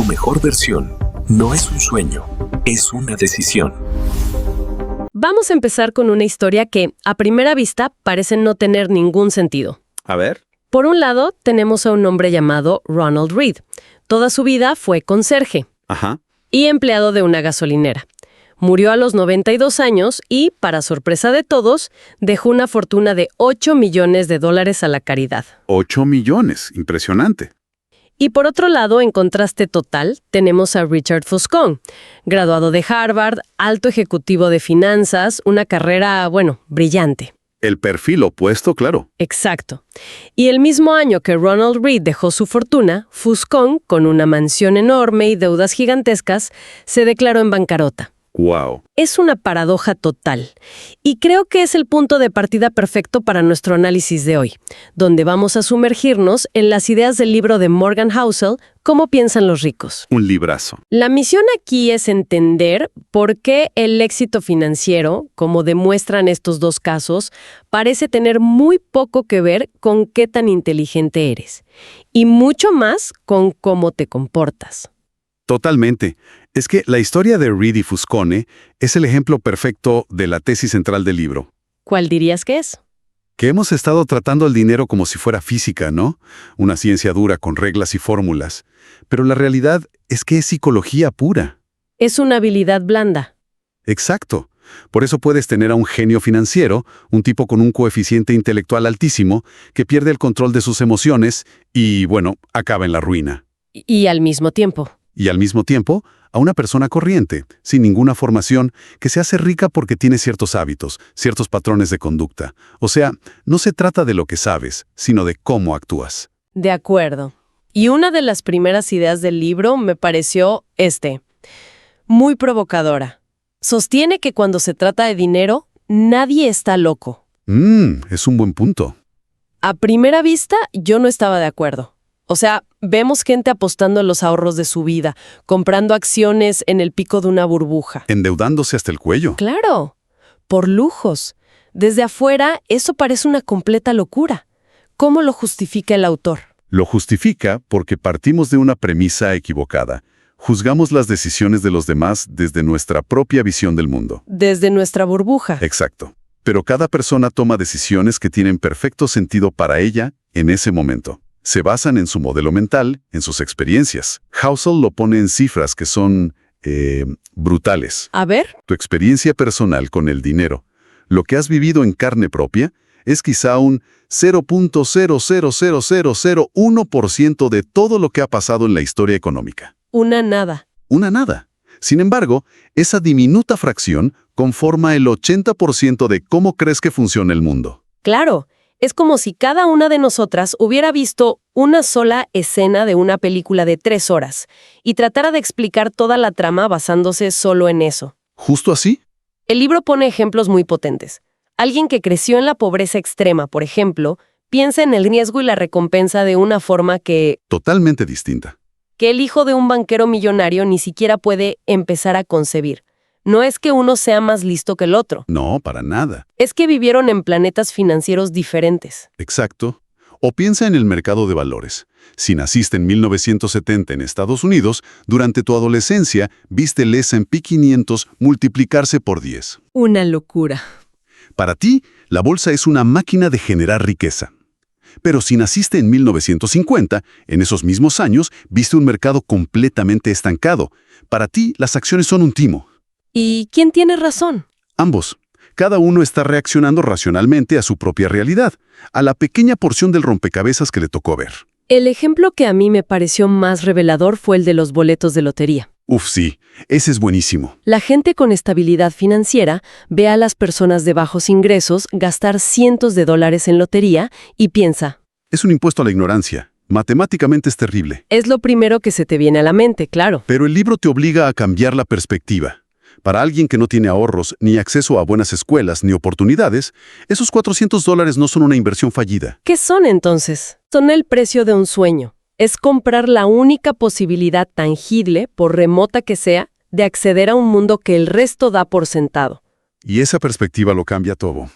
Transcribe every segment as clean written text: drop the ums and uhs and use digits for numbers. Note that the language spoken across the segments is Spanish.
mejor versión no es un sueño, es una decisión. Vamos a empezar con una historia que, a primera vista, parece no tener ningún sentido. A ver. Por un lado, tenemos a un hombre llamado Ronald Read. Toda su vida fue conserje Ajá. y empleado de una gasolinera. Murió a los 92 años y, para sorpresa de todos, dejó una fortuna de $8 millones a la caridad. 8 millones. Impresionante. Y por otro lado, en contraste total, tenemos a Richard Foscon, graduado de Harvard, alto ejecutivo de finanzas, una carrera, brillante. El perfil opuesto, claro. Exacto. Y el mismo año que Ronald Read dejó su fortuna, Foscon, con una mansión enorme y deudas gigantescas, se declaró en bancarrota. Wow. Es una paradoja total. Y creo que es el punto de partida perfecto para nuestro análisis de hoy, donde vamos a sumergirnos en las ideas del libro de Morgan Housel, Cómo piensan los ricos. Un librazo. La misión aquí es entender por qué el éxito financiero, como demuestran estos dos casos, parece tener muy poco que ver con qué tan inteligente eres, y mucho más con cómo te comportas. Totalmente. Es que la historia de Read y Foscone es el ejemplo perfecto de la tesis central del libro. ¿Cuál dirías que es? Que hemos estado tratando el dinero como si fuera física, ¿no? Una ciencia dura con reglas y fórmulas. Pero la realidad es que es psicología pura. Es una habilidad blanda. Exacto. Por eso puedes tener a un genio financiero, un tipo con un coeficiente intelectual altísimo, que pierde el control de sus emociones y, acaba en la ruina. Y al mismo tiempo. Y al mismo tiempo, a una persona corriente, sin ninguna formación, que se hace rica porque tiene ciertos hábitos, ciertos patrones de conducta. O sea, no se trata de lo que sabes, sino de cómo actúas. De acuerdo. Y una de las primeras ideas del libro me pareció muy provocadora. Sostiene que cuando se trata de dinero, nadie está loco. Es un buen punto. A primera vista, yo no estaba de acuerdo. O sea, vemos gente apostando en los ahorros de su vida, comprando acciones en el pico de una burbuja. Endeudándose hasta el cuello. Claro, por lujos. Desde afuera, eso parece una completa locura. ¿Cómo lo justifica el autor? Lo justifica porque partimos de una premisa equivocada. Juzgamos las decisiones de los demás desde nuestra propia visión del mundo. Desde nuestra burbuja. Exacto. Pero cada persona toma decisiones que tienen perfecto sentido para ella en ese momento. Se basan en su modelo mental, en sus experiencias. Housel lo pone en cifras que son brutales. A ver. Tu experiencia personal con el dinero, lo que has vivido en carne propia, es quizá un 0.00001% de todo lo que ha pasado en la historia económica. Una nada. Una nada. Sin embargo, esa diminuta fracción conforma el 80% de cómo crees que funciona el mundo. Claro. Es como si cada una de nosotras hubiera visto una sola escena de una película de 3 horas y tratara de explicar toda la trama basándose solo en eso. ¿Justo así? El libro pone ejemplos muy potentes. Alguien que creció en la pobreza extrema, por ejemplo, piensa en el riesgo y la recompensa de una forma que Totalmente distinta. el hijo de un banquero millonario ni siquiera puede empezar a concebir. No es que uno sea más listo que el otro. No, para nada. Es que vivieron en planetas financieros diferentes. Exacto. O piensa en el mercado de valores. Si naciste en 1970 en Estados Unidos, durante tu adolescencia viste el S&P 500 multiplicarse por 10. Una locura. Para ti, la bolsa es una máquina de generar riqueza. Pero si naciste en 1950, en esos mismos años, viste un mercado completamente estancado. Para ti, las acciones son un timo. ¿Y quién tiene razón? Ambos. Cada uno está reaccionando racionalmente a su propia realidad, a la pequeña porción del rompecabezas que le tocó ver. El ejemplo que a mí me pareció más revelador fue el de los boletos de lotería. Sí, ese es buenísimo. La gente con estabilidad financiera ve a las personas de bajos ingresos gastar cientos de dólares en lotería y piensa, Es un impuesto a la ignorancia. Matemáticamente es terrible. es lo primero que se te viene a la mente, claro. Pero el libro te obliga a cambiar la perspectiva. Para alguien que no tiene ahorros, ni acceso a buenas escuelas, ni oportunidades, esos $400 no son una inversión fallida. ¿Qué son entonces? Son el precio de un sueño. Es comprar la única posibilidad tangible, por remota que sea, de acceder a un mundo que el resto da por sentado. Y esa perspectiva lo cambia todo.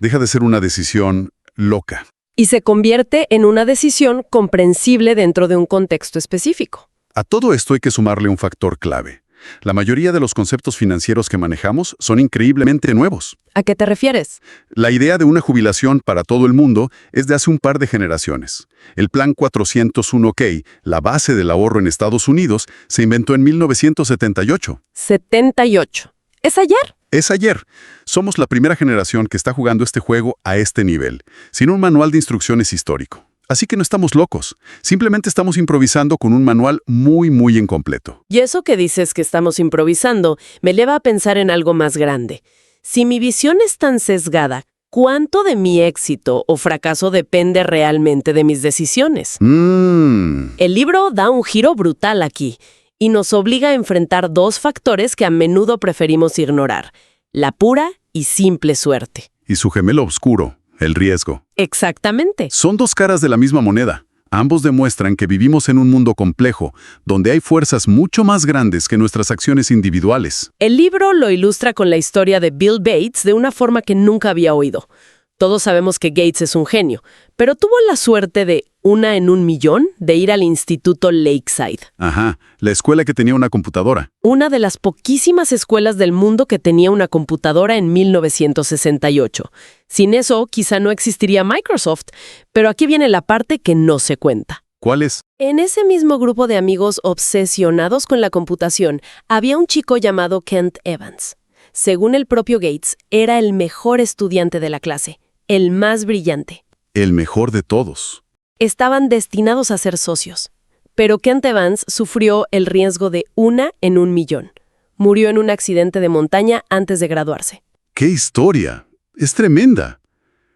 Deja de ser una decisión loca. Y se convierte en una decisión comprensible dentro de un contexto específico. A todo esto hay que sumarle un factor clave. La mayoría de los conceptos financieros que manejamos son increíblemente nuevos. ¿A qué te refieres? La idea de una jubilación para todo el mundo es de hace un par de generaciones. El Plan 401(k), la base del ahorro en Estados Unidos, se inventó en 1978. 78. ¿Es ayer? Es ayer. Somos la primera generación que está jugando este juego a este nivel, sin un manual de instrucciones histórico. Así que no estamos locos, simplemente estamos improvisando con un manual muy incompleto. Y eso que dices que estamos improvisando me lleva a pensar en algo más grande. Si mi visión es tan sesgada, ¿cuánto de mi éxito o fracaso depende realmente de mis decisiones? El libro da un giro brutal aquí y nos obliga a enfrentar dos factores que a menudo preferimos ignorar: la pura y simple suerte. Y su gemelo oscuro, el riesgo. Exactamente. Son dos caras de la misma moneda. Ambos demuestran que vivimos en un mundo complejo, donde hay fuerzas mucho más grandes que nuestras acciones individuales. El libro lo ilustra con la historia de Bill Gates de una forma que nunca había oído. Todos sabemos que Gates es un genio, pero tuvo la suerte de, 1 en 1.000.000, de ir al Instituto Lakeside. Ajá, la escuela que tenía una computadora. Una de las poquísimas escuelas del mundo que tenía una computadora en 1968. Sin eso, quizá no existiría Microsoft, pero aquí viene la parte que no se cuenta. ¿Cuál es? En ese mismo grupo de amigos obsesionados con la computación, había un chico llamado Kent Evans. Según el propio Gates, era el mejor estudiante de la clase, el más brillante. El mejor de todos. Estaban destinados a ser socios. Pero Kent Evans sufrió el riesgo de 1 en 1.000.000. Murió en un accidente de montaña antes de graduarse. ¡Qué historia! Es tremenda.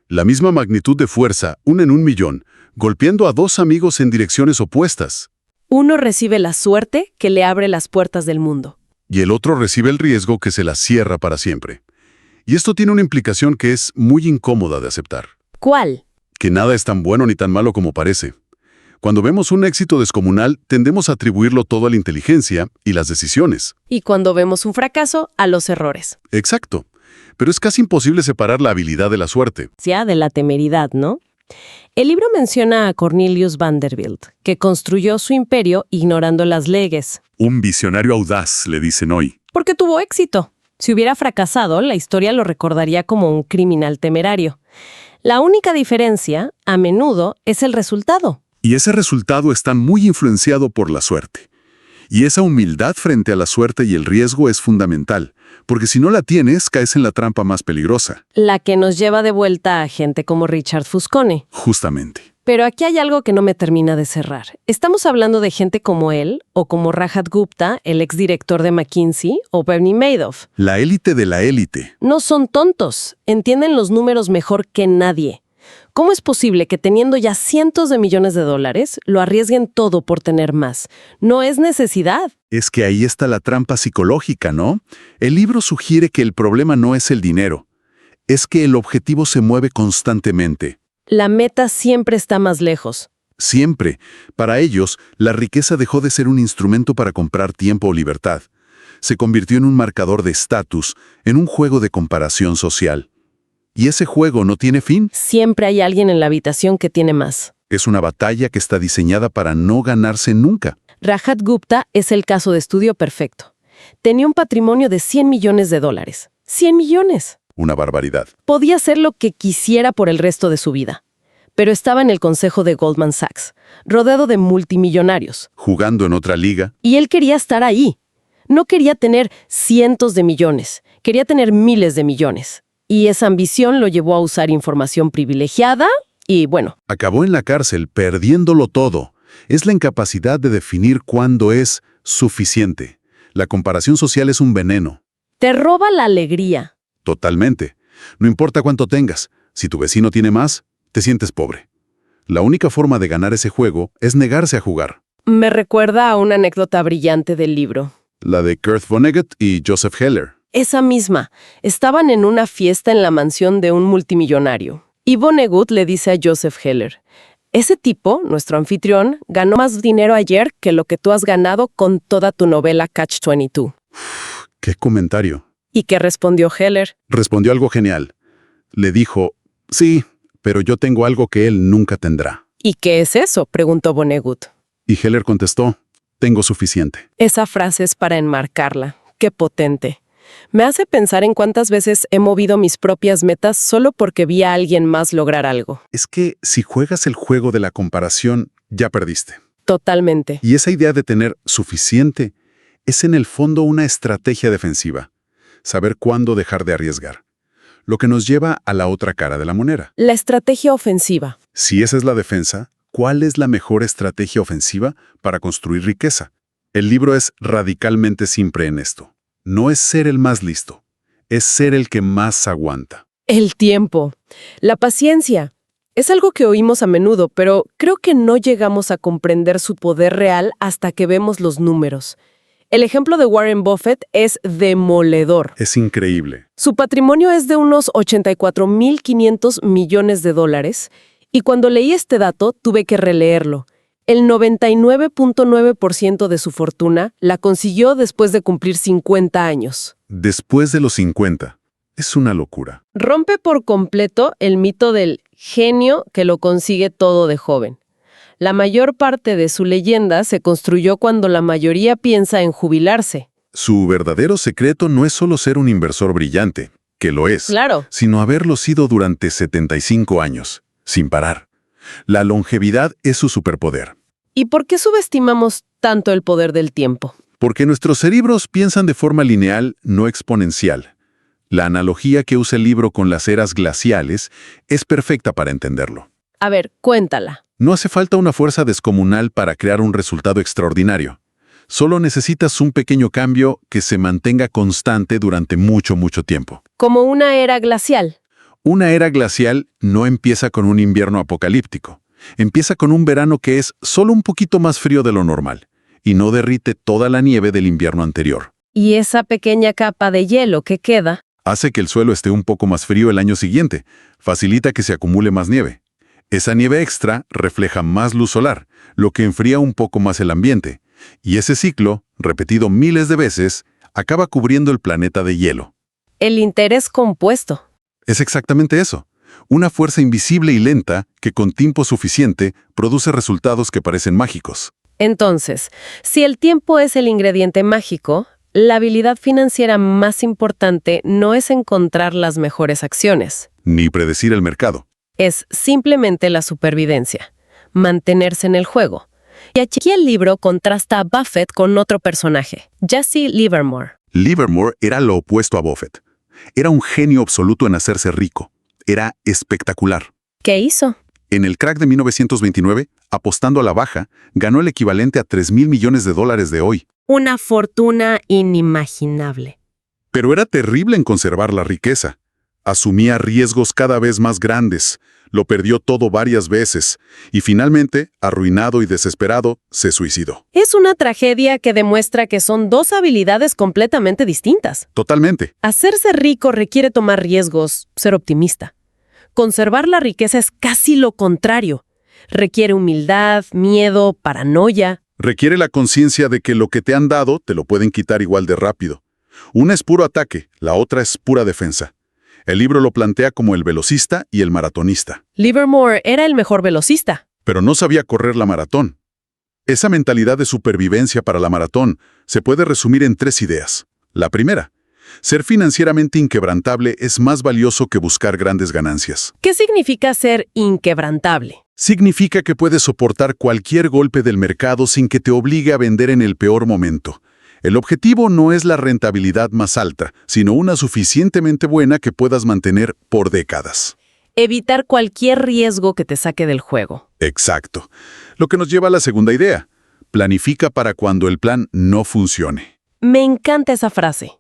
La misma magnitud de fuerza, 1 en 1.000.000, golpeando a dos amigos en direcciones opuestas. Uno recibe la suerte que le abre las puertas del mundo. Y el otro recibe el riesgo que se la cierra para siempre. Y esto tiene una implicación que es muy incómoda de aceptar. ¿Cuál? Que nada es tan bueno ni tan malo como parece. Cuando vemos un éxito descomunal, tendemos a atribuirlo todo a la inteligencia y las decisiones. Y cuando vemos un fracaso, a los errores. Exacto. Pero es casi imposible separar la habilidad de la suerte. Ya de la temeridad, ¿no? El libro menciona a Cornelius Vanderbilt, que construyó su imperio ignorando las leyes. Un visionario audaz, le dicen hoy. Porque tuvo éxito. Si hubiera fracasado, la historia lo recordaría como un criminal temerario. La única diferencia, a menudo, es el resultado. Y ese resultado está muy influenciado por la suerte. Y esa humildad frente a la suerte y el riesgo es fundamental, porque si no la tienes, caes en la trampa más peligrosa. La que nos lleva de vuelta a gente como Richard Fuscone. Justamente. Pero aquí hay algo que no me termina de cerrar. ¿Estamos hablando de gente como él, o como Rajat Gupta, el exdirector de McKinsey, o Bernie Madoff? La élite de la élite. No son tontos, entienden los números mejor que nadie. ¿Cómo es posible que teniendo ya cientos de millones de dólares, lo arriesguen todo por tener más? No es necesidad. Es que ahí está la trampa psicológica, ¿no? El libro sugiere que el problema no es el dinero, es que el objetivo se mueve constantemente. La meta siempre está más lejos. Siempre. Para ellos, la riqueza dejó de ser un instrumento para comprar tiempo o libertad. Se convirtió en un marcador de estatus, en un juego de comparación social. Y ese juego no tiene fin. Siempre hay alguien en la habitación que tiene más. Es una batalla que está diseñada para no ganarse nunca. Rajat Gupta es el caso de estudio perfecto. Tenía un patrimonio de 100 millones de dólares. ¡100 millones! Una barbaridad. Podía hacer lo que quisiera por el resto de su vida. Pero estaba en el consejo de Goldman Sachs, rodeado de multimillonarios. Jugando en otra liga. Y él quería estar ahí. No quería tener cientos de millones, quería tener miles de millones. Y esa ambición lo llevó a usar información privilegiada y, bueno. Acabó en la cárcel perdiéndolo todo. Es la incapacidad de definir cuándo es suficiente. La comparación social es un veneno. Te roba la alegría. Totalmente. No importa cuánto tengas. Si tu vecino tiene más, te sientes pobre. La única forma de ganar ese juego es negarse a jugar. Me recuerda a una anécdota brillante del libro. La de Kurt Vonnegut y Joseph Heller. Esa misma. Estaban en una fiesta en la mansión de un multimillonario. Y Vonnegut le dice a Joseph Heller: ese tipo, nuestro anfitrión, ganó más dinero ayer que lo que tú has ganado con toda tu novela Catch-22. ¡Qué comentario! ¿Y qué respondió Heller? Respondió algo genial. Le dijo: sí, pero yo tengo algo que él nunca tendrá. ¿Y qué es eso?, preguntó Vonnegut. Y Heller contestó: tengo suficiente. Esa frase es para enmarcarla. ¡Qué potente! Me hace pensar en cuántas veces he movido mis propias metas solo porque vi a alguien más lograr algo. Es que si juegas el juego de la comparación, ya perdiste. Totalmente. Y esa idea de tener suficiente es en el fondo una estrategia defensiva. Saber cuándo dejar de arriesgar. Lo que nos lleva a la otra cara de la moneda. La estrategia ofensiva. Si esa es la defensa, ¿cuál es la mejor estrategia ofensiva para construir riqueza? El libro es radicalmente simple en esto. No es ser el más listo, es ser el que más aguanta. El tiempo. La paciencia. Es algo que oímos a menudo, pero creo que no llegamos a comprender su poder real hasta que vemos los números. El ejemplo de Warren Buffett es demoledor. Es increíble. Su patrimonio es de unos 84.500 millones de dólares, y cuando leí este dato tuve que releerlo. El 99.9% de su fortuna la consiguió después de cumplir 50 años. Después de los 50. Es una locura. Rompe por completo el mito del genio que lo consigue todo de joven. La mayor parte de su leyenda se construyó cuando la mayoría piensa en jubilarse. Su verdadero secreto no es solo ser un inversor brillante, que lo es, Claro. sino haberlo sido durante 75 años, sin parar. La longevidad es su superpoder. ¿Y por qué subestimamos tanto el poder del tiempo? Porque nuestros cerebros piensan de forma lineal, no exponencial. La analogía que usa el libro con las eras glaciales es perfecta para entenderlo. A ver, cuéntala. No hace falta una fuerza descomunal para crear un resultado extraordinario. Solo necesitas un pequeño cambio que se mantenga constante durante mucho tiempo. Como una era glacial. Una era glacial no empieza con un invierno apocalíptico. Empieza con un verano que es solo un poquito más frío de lo normal y no derrite toda la nieve del invierno anterior. Y esa pequeña capa de hielo que queda. Hace que el suelo esté un poco más frío el año siguiente, facilita que se acumule más nieve. Esa nieve extra refleja más luz solar, lo que enfría un poco más el ambiente, y ese ciclo, repetido miles de veces, acaba cubriendo el planeta de hielo. El interés compuesto. Es exactamente eso. Una fuerza invisible y lenta que con tiempo suficiente produce resultados que parecen mágicos. Entonces, si el tiempo es el ingrediente mágico, la habilidad financiera más importante no es encontrar las mejores acciones. Ni predecir el mercado. Es simplemente la supervivencia, mantenerse en el juego. Y aquí el libro contrasta a Buffett con otro personaje, Jesse Livermore. Livermore era lo opuesto a Buffett. Era un genio absoluto en hacerse rico. Era espectacular. ¿Qué hizo? En el crack de 1929, apostando a la baja, ganó el equivalente a 3.000 millones de dólares de hoy. Una fortuna inimaginable. Pero era terrible en conservar la riqueza. Asumía riesgos cada vez más grandes, lo perdió todo varias veces y finalmente, arruinado y desesperado, se suicidó. Es una tragedia que demuestra que son dos habilidades completamente distintas. Totalmente. Hacerse rico requiere tomar riesgos, ser optimista. Conservar la riqueza es casi lo contrario. Requiere humildad, miedo, paranoia. Requiere la conciencia de que lo que te han dado te lo pueden quitar igual de rápido. Una es puro ataque, la otra es pura defensa. El libro lo plantea como el velocista y el maratonista. Livermore era el mejor velocista. Pero no sabía correr la maratón. Esa mentalidad de supervivencia para la maratón se puede resumir en 3 ideas. La primera, ser financieramente inquebrantable es más valioso que buscar grandes ganancias. ¿Qué significa ser inquebrantable? Significa que puedes soportar cualquier golpe del mercado sin que te obligue a vender en el peor momento. El objetivo no es la rentabilidad más alta, sino una suficientemente buena que puedas mantener por décadas. Evitar cualquier riesgo que te saque del juego. Exacto. Lo que nos lleva a la segunda idea. Planifica para cuando el plan no funcione. Me encanta esa frase.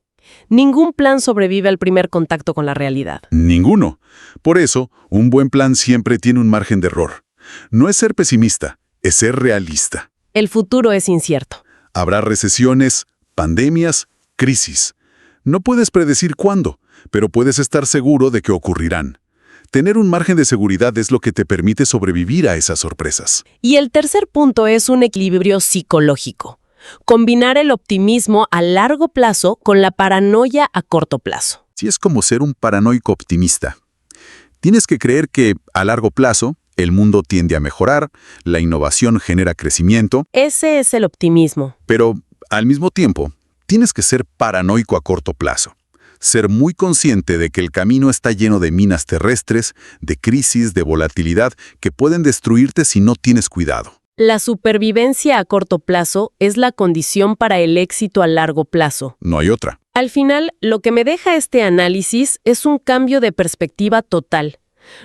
Ningún plan sobrevive al primer contacto con la realidad. Ninguno. Por eso, un buen plan siempre tiene un margen de error. No es ser pesimista, es ser realista. El futuro es incierto. Habrá recesiones, pandemias, crisis. No puedes predecir cuándo, pero puedes estar seguro de que ocurrirán. Tener un margen de seguridad es lo que te permite sobrevivir a esas sorpresas. Y el tercer punto es un equilibrio psicológico. Combinar el optimismo a largo plazo con la paranoia a corto plazo. Si es como ser un paranoico optimista. Tienes que creer que, a largo plazo, el mundo tiende a mejorar, la innovación genera crecimiento, Ese es el optimismo. pero al mismo tiempo, tienes que ser paranoico a corto plazo. Ser muy consciente de que el camino está lleno de minas terrestres, de crisis, de volatilidad, que pueden destruirte si no tienes cuidado. La supervivencia a corto plazo es la condición para el éxito a largo plazo. No hay otra. Al final, lo que me deja este análisis es un cambio de perspectiva total.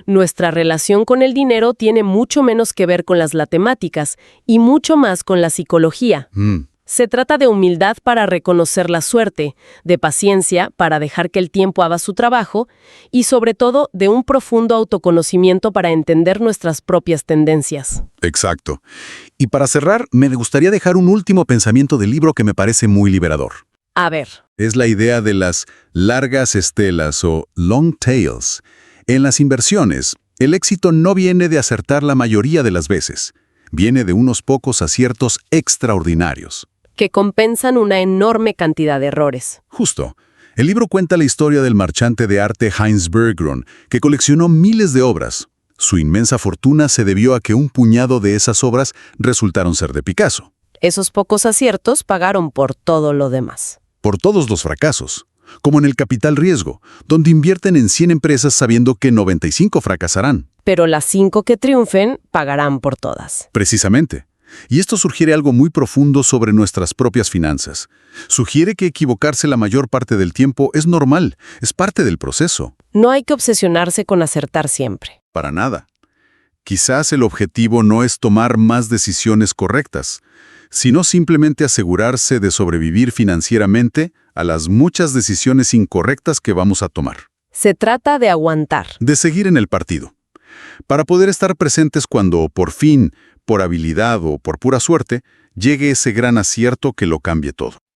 Nuestra relación con el dinero tiene mucho menos que ver con las matemáticas y mucho más con la psicología. Se trata de humildad para reconocer la suerte, de paciencia para dejar que el tiempo haga su trabajo y sobre todo de un profundo autoconocimiento para entender nuestras propias tendencias. Exacto. Y para cerrar, me gustaría dejar un último pensamiento del libro que me parece muy liberador. A ver, Es la idea de las largas estelas o long tails. En las inversiones, el éxito no viene de acertar la mayoría de las veces. Viene de unos pocos aciertos extraordinarios. que compensan una enorme cantidad de errores. Justo. El libro cuenta la historia del marchante de arte Heinz Berggruen, que coleccionó miles de obras. Su inmensa fortuna se debió a que un puñado de esas obras resultaron ser de Picasso. Esos pocos aciertos pagaron por todo lo demás. Por todos los fracasos, como en el capital riesgo, donde invierten en 100 empresas sabiendo que 95 fracasarán. Pero las 5 que triunfen pagarán por todas. Precisamente. Y esto sugiere algo muy profundo sobre nuestras propias finanzas. Sugiere que equivocarse la mayor parte del tiempo es normal, es parte del proceso. No hay que obsesionarse con acertar siempre. Para nada. Quizás el objetivo no es tomar más decisiones correctas, sino simplemente asegurarse de sobrevivir financieramente a las muchas decisiones incorrectas que vamos a tomar. Se trata de aguantar. De seguir en el partido. Para poder estar presentes cuando, por fin, por habilidad o por pura suerte, llegue ese gran acierto que lo cambie todo.